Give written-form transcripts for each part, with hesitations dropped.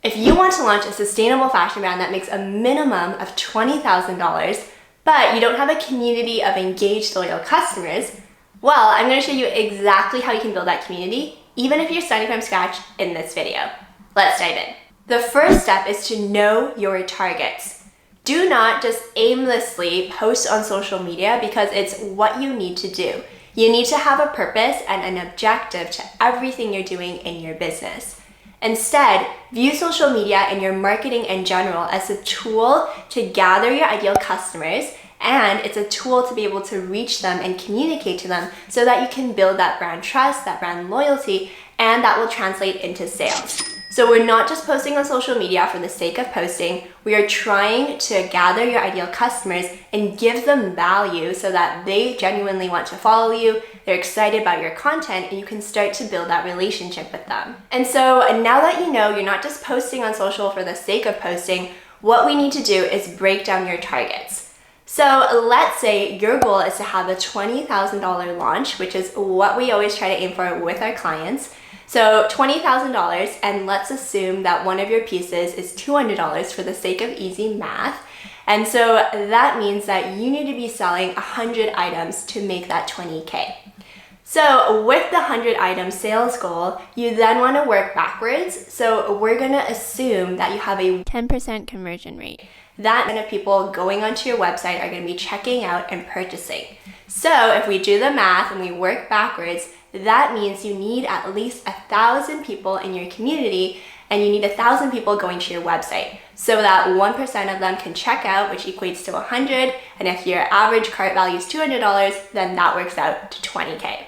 If you want to launch a sustainable fashion brand that makes a minimum of $20,000, but you don't have a community of engaged, loyal customers, well, I'm going to show you exactly how you can build that community, even if you're starting from scratch in this video. Let's dive in. The first step is to know your targets. Do not just aimlessly post on social media because it's what you need to do. You need to have a purpose and an objective to everything you're doing in your business. Instead, view social media and your marketing in general as a tool to gather your ideal customers, and it's a tool to be able to reach them and communicate to them so that you can build that brand trust, that brand loyalty, and that will translate into sales. So we're not just posting on social media for the sake of posting. We are trying to gather your ideal customers and give them value so that they genuinely want to follow you, they're excited about your content, and you can start to build that relationship with them. And so now that you know you're not just posting on social for the sake of posting, what we need to do is break down your targets. So let's say your goal is to have a $20,000 launch, which is what we always try to aim for with our clients. So $20,000, and let's assume that one of your pieces is $200 for the sake of easy math. And so that means that you need to be selling 100 items to make that 20K. So with the 100 item sales goal, you then want to work backwards. So we're going to assume that you have a 10% conversion rate. That many people going onto your website are going to be checking out and purchasing. So if we do the math and we work backwards, that means you need at least 1,000 people in your community, and you need 1,000 people going to your website so that 1% of them can check out, which equates to 100. And if your average cart value is $200, then that works out to 20K.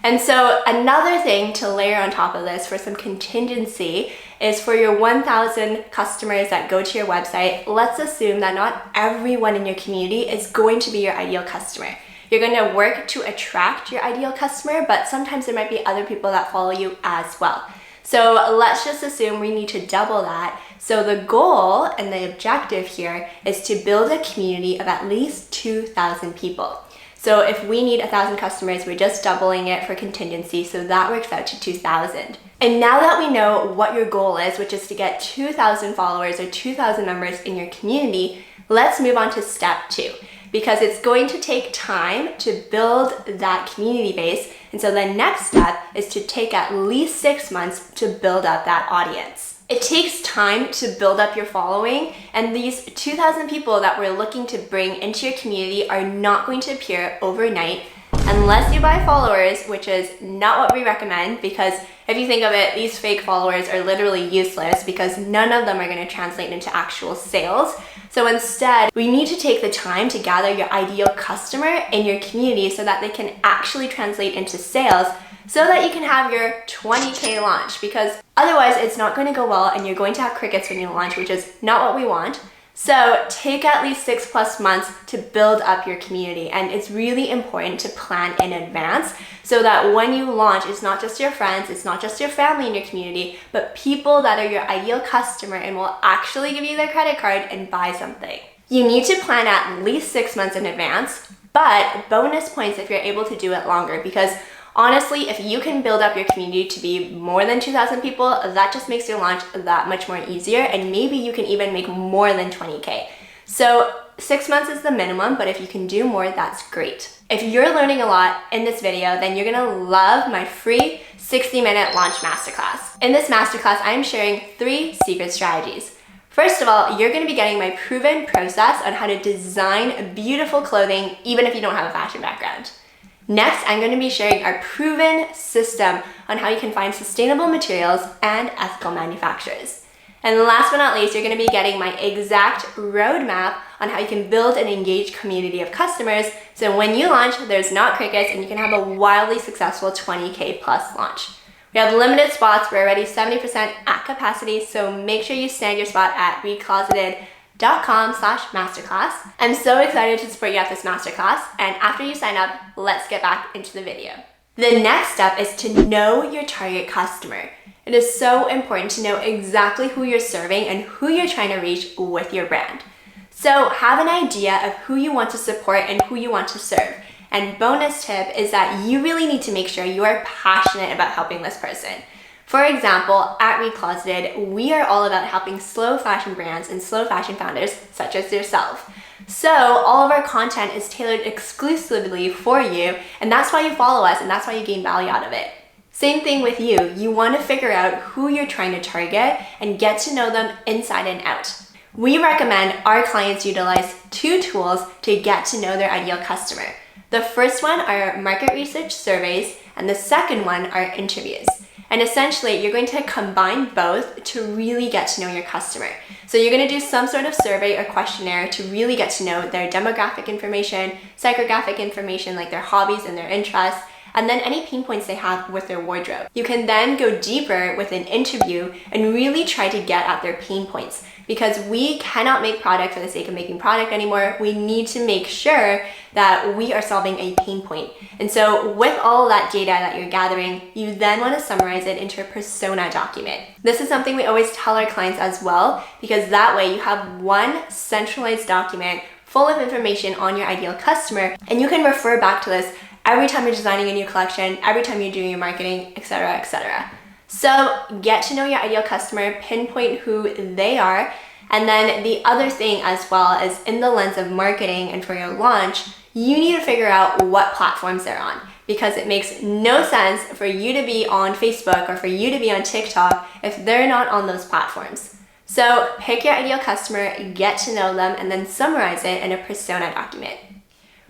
And so another thing to layer on top of this for some contingency is for your 1,000 customers that go to your website, let's assume that not everyone in your community is going to be your ideal customer. You're going to work to attract your ideal customer, but sometimes there might be other people that follow you as well. So let's just assume we need to double that. So the goal and the objective here is to build a community of at least 2,000 people. So if we need 1,000 customers, we're just doubling it for contingency, so that works out to 2,000. And now that we know what your goal is, which is to get 2,000 followers or 2,000 members in your community, let's move on to step 2. Because it's going to take time to build that community base. And so the next step is to take at least 6 months to build up that audience. It takes time to build up your following, and these 2,000 people that we're looking to bring into your community are not going to appear overnight unless you buy followers, which is not what we recommend, because if you think of it, these fake followers are literally useless because none of them are going to translate into actual sales. So instead, we need to take the time to gather your ideal customer in your community so that they can actually translate into sales, so that you can have your 20K launch, because otherwise it's not going to go well and you're going to have crickets when you launch, which is not what we want. So take at least 6+ months to build up your community, and it's really important to plan in advance so that when you launch, it's not just your friends, it's not just your family in your community, but people that are your ideal customer and will actually give you their credit card and buy something. You need to plan at least 6 months in advance, but bonus points if you're able to do it longer, because honestly, if you can build up your community to be more than 2,000 people, that just makes your launch that much more easier, and maybe you can even make more than 20K. So 6 months is the minimum, but if you can do more, that's great. If you're learning a lot in this video, then you're gonna love my free 60-minute launch masterclass. In this masterclass, I'm sharing 3 secret strategies. First of all, you're gonna be getting my proven process on how to design beautiful clothing, even if you don't have a fashion background. Next, I'm going to be sharing our proven system on how you can find sustainable materials and ethical manufacturers. And last but not least, you're going to be getting my exact roadmap on how you can build an engaged community of customers, so when you launch, there's not crickets and you can have a wildly successful 20K plus launch. We have limited spots. We're already 70% at capacity, so make sure you snag your spot at recloseted.com/masterclass. I'm so excited to support you at this masterclass, and after you sign up, let's get back into the video. The next step is to know your target customer. It is so important to know exactly who you're serving and who you're trying to reach with your brand. So have an idea of who you want to support and who you want to serve. And bonus tip is that you really need to make sure you are passionate about helping this person. For example, at Recloseted, we are all about helping slow fashion brands and slow fashion founders such as yourself. So all of our content is tailored exclusively for you, and that's why you follow us and that's why you gain value out of it. Same thing with you. You want to figure out who you're trying to target and get to know them inside and out. We recommend our clients utilize 2 tools to get to know their ideal customer. The first one are market research surveys, and the second one are interviews. And essentially, you're going to combine both to really get to know your customer. So you're going to do some sort of survey or questionnaire to really get to know their demographic information, psychographic information like their hobbies and their interests, and then any pain points they have with their wardrobe. You can then go deeper with an interview and really try to get at their pain points, because we cannot make product for the sake of making product anymore. We need to make sure that we are solving a pain point. And so with all that data that you're gathering, you then want to summarize it into a persona document. This is something we always tell our clients as well, because that way you have one centralized document full of information on your ideal customer, and you can refer back to this every time you're designing a new collection, every time you're doing your marketing, etc., etc. So get to know your ideal customer, pinpoint who they are, and then the other thing as well is in the lens of marketing and for your launch, you need to figure out what platforms they're on, because it makes no sense for you to be on Facebook or for you to be on TikTok if they're not on those platforms. So pick your ideal customer, get to know them, and then summarize it in a persona document.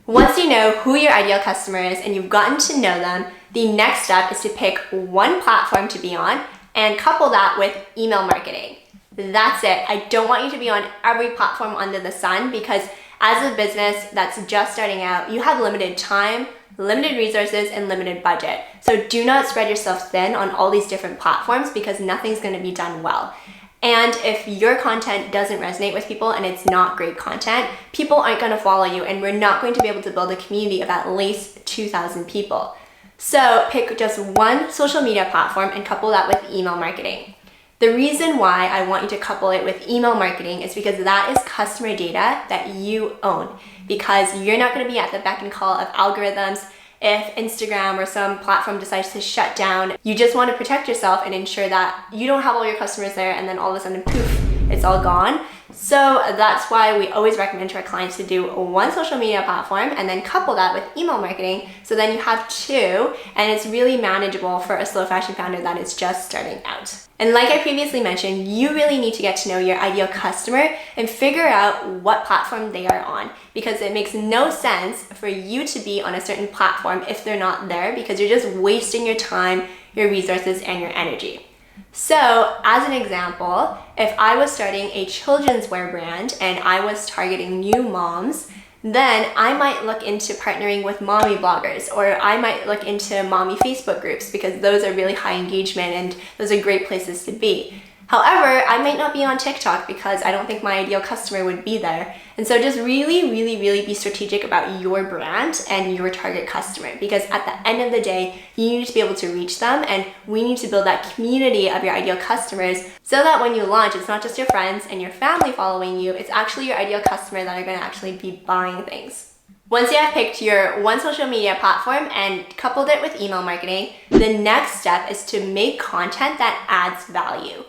Once you know who your ideal customer is and you've gotten to know them, the next step is to pick one platform to be on and couple that with email marketing. That's it. I don't want you to be on every platform under the sun, because as a business that's just starting out, you have limited time, limited resources, and limited budget. So do not spread yourself thin on all these different platforms, because nothing's going to be done well. And if your content doesn't resonate with people and it's not great content, people aren't going to follow you, and we're not going to be able to build a community of at least 2,000 people. So pick just one social media platform and couple that with email marketing. The reason why I want you to couple it with email marketing is because that is customer data that you own, because you're not going to be at the beck and call of algorithms. If Instagram or some platform decides to shut down, you just want to protect yourself and ensure that you don't have all your customers there and then all of a sudden, poof, it's all gone. So that's why we always recommend to our clients to do one social media platform and then couple that with email marketing. So then you have 2, and it's really manageable for a slow fashion founder that is just starting out. And like I previously mentioned, you really need to get to know your ideal customer and figure out what platform they are on, because it makes no sense for you to be on a certain platform if they're not there, because you're just wasting your time, your resources, and your energy. So as an example, if I was starting a children's wear brand and I was targeting new moms, then I might look into partnering with mommy bloggers, or I might look into mommy Facebook groups, because those are really high engagement and those are great places to be. However, I might not be on TikTok because I don't think my ideal customer would be there. And so just really be strategic about your brand and your target customer, because at the end of the day, you need to be able to reach them, and we need to build that community of your ideal customers so that when you launch, it's not just your friends and your family following you, it's actually your ideal customer that are going to actually be buying things. Once you have picked your one social media platform and coupled it with email marketing, the next step is to make content that adds value.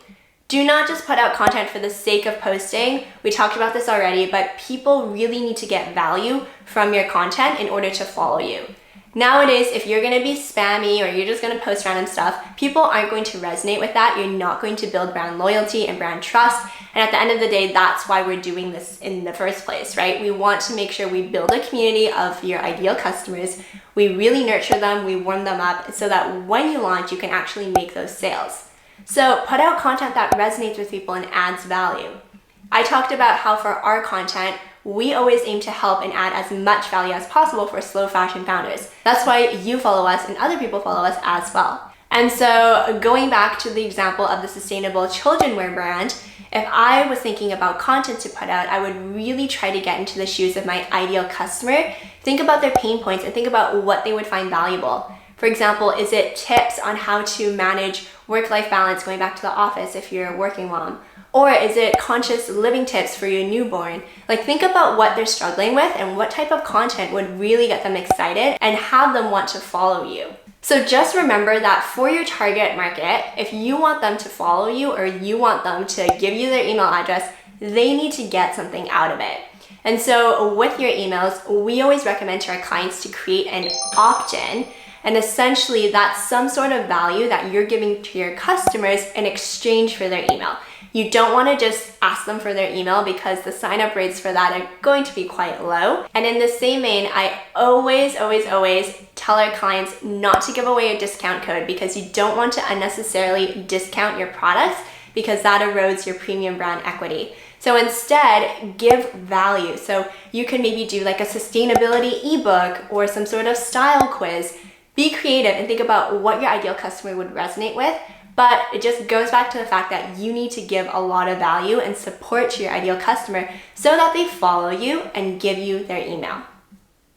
Do not just put out content for the sake of posting. We talked about this already, but people really need to get value from your content in order to follow you. Nowadays, if you're going to be spammy or you're just going to post random stuff, people aren't going to resonate with that. You're not going to build brand loyalty and brand trust. And at the end of the day, that's why we're doing this in the first place, right? We want to make sure we build a community of your ideal customers. We really nurture them, we warm them up so that when you launch, you can actually make those sales. So put out content that resonates with people and adds value. I talked about how for our content, we always aim to help and add as much value as possible for slow fashion founders. That's why you follow us and other people follow us as well. And so going back to the example of the sustainable children wear brand, if I was thinking about content to put out, I would really try to get into the shoes of my ideal customer, think about their pain points, and think about what they would find valuable. For example, is it tips on how to manage work-life balance going back to the office if you're a working mom? Or is it conscious living tips for your newborn? Like, think about what they're struggling with and what type of content would really get them excited and have them want to follow you. So just remember that for your target market, if you want them to follow you or you want them to give you their email address, they need to get something out of it. And so with your emails, we always recommend to our clients to create an opt-in. And essentially that's some sort of value that you're giving to your customers in exchange for their email. You don't want to just ask them for their email because the sign-up rates for that are going to be quite low. And in the same vein, I always tell our clients not to give away a discount code because you don't want to unnecessarily discount your products because that erodes your premium brand equity. So instead, give value. So you can maybe do like a sustainability ebook or some sort of style quiz. Be creative and think about what your ideal customer would resonate with. But it just goes back to the fact that you need to give a lot of value and support to your ideal customer so that they follow you and give you their email.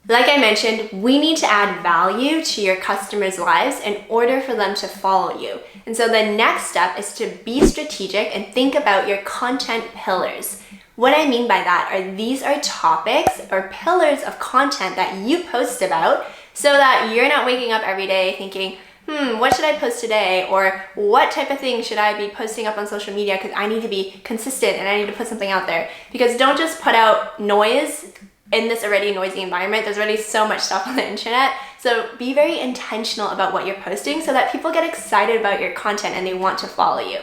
Like I mentioned, we need to add value to your customers' lives in order for them to follow you. And so the next step is to be strategic and think about your content pillars. What I mean by that are these are topics or pillars of content that you post about so that you're not waking up every day thinking, what should I post today? Or what type of thing should I be posting up on social media because I need to be consistent and I need to put something out there. Because don't just put out noise in this already noisy environment. There's already so much stuff on the internet. So be very intentional about what you're posting so that people get excited about your content and they want to follow you.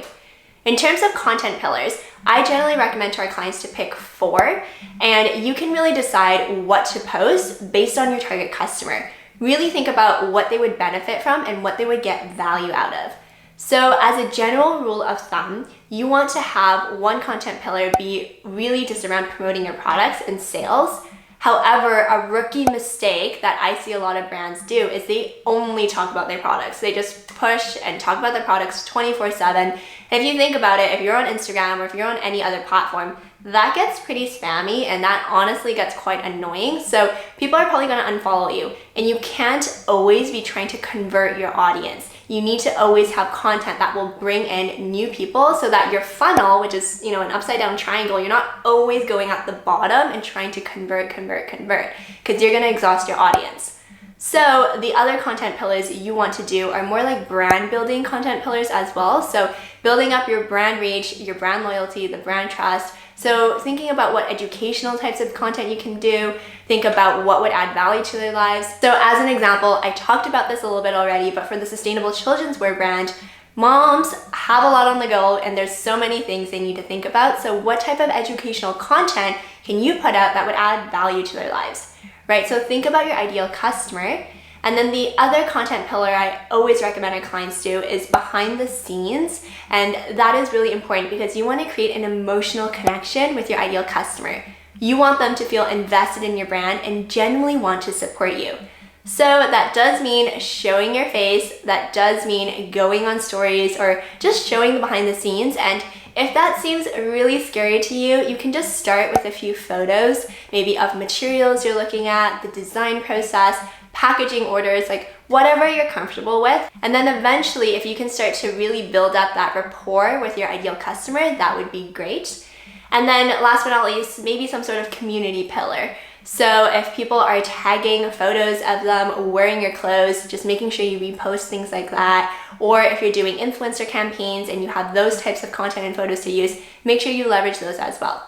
In terms of content pillars, I generally recommend to our clients to pick 4, and you can really decide what to post based on your target customer. Really think about what they would benefit from and what they would get value out of. So as a general rule of thumb, you want to have one content pillar be really just around promoting your products and sales. However, a rookie mistake that I see a lot of brands do is they only talk about their products. They just push and talk about their products 24/7. And if you think about it, if you're on Instagram or if you're on any other platform, that gets pretty spammy and that honestly gets quite annoying. So people are probably going to unfollow you, and you can't always be trying to convert your audience. You need to always have content that will bring in new people so that your funnel, which is, an upside down triangle, you're not always going at the bottom and trying to convert, because you're going to exhaust your audience. So the other content pillars you want to do are more like brand building content pillars as well. So building up your brand reach, your brand loyalty, the brand trust. So thinking about what educational types of content you can do, think about what would add value to their lives. So as an example, I talked about this a little bit already, but for the sustainable children's wear brand, moms have a lot on the go and there's so many things they need to think about. So what type of educational content can you put out that would add value to their lives, right? So think about your ideal customer. And then the other content pillar I always recommend our clients do is behind the scenes. And that is really important because you want to create an emotional connection with your ideal customer. You want them to feel invested in your brand and genuinely want to support you. So that does mean showing your face, that does mean going on stories or just showing the behind the scenes. And if that seems really scary to you, you can just start with a few photos, maybe of materials you're looking at, the design process, packaging orders, like whatever you're comfortable with. And then eventually, if you can start to really build up that rapport with your ideal customer, that would be great. And then last but not least, maybe some sort of community pillar. So if people are tagging photos of them wearing your clothes, just making sure you repost things like that. Or if you're doing influencer campaigns and you have those types of content and photos to use, make sure you leverage those as well.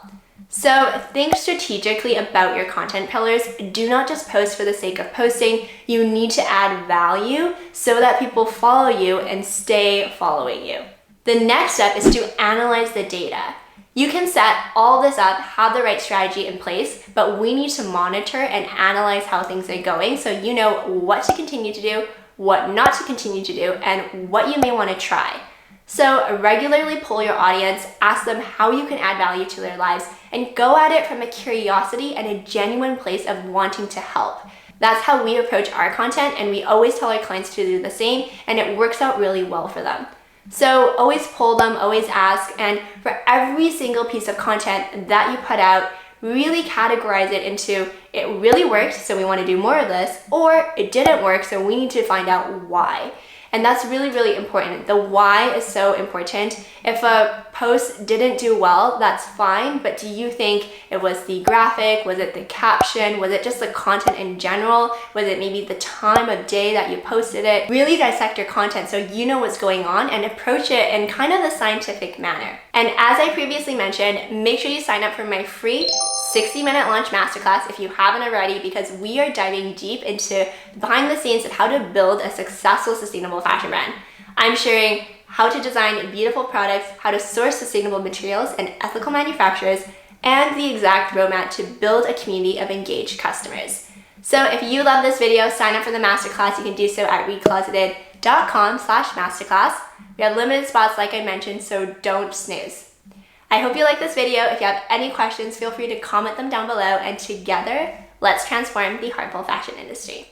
So think strategically about your content pillars. Do not just post for the sake of posting. You need to add value so that people follow you and stay following you. The next step is to analyze the data. You can set all this up, have the right strategy in place, but we need to monitor and analyze how things are going so you know what to continue to do, what not to continue to do, and what you may want to try. So regularly poll your audience, ask them how you can add value to their lives, and go at it from a curiosity and a genuine place of wanting to help. That's how we approach our content, and we always tell our clients to do the same, and it works out really well for them. So always poll them, always ask, and for every single piece of content that you put out, really categorize it into it really worked, so we want to do more of this, or it didn't work, so we need to find out why. And that's really, really important. The why is so important. If a post didn't do well, that's fine, but do you think it was the graphic? Was it the caption? Was it just the content in general? Was it maybe the time of day that you posted it? Really dissect your content so you know what's going on and approach it in kind of the scientific manner. And as I previously mentioned, make sure you sign up for my free 60-minute launch masterclass if you haven't already, because we are diving deep into behind the scenes of how to build a successful sustainable fashion brand. I'm sharing how to design beautiful products, how to source sustainable materials and ethical manufacturers, and the exact roadmap to build a community of engaged customers. So if you love this video, sign up for the masterclass. You can do so at recloseted.com/masterclass. We have limited spots like I mentioned, so don't snooze. I hope you like this video. If you have any questions, feel free to comment them down below, and together, let's transform the harmful fashion industry.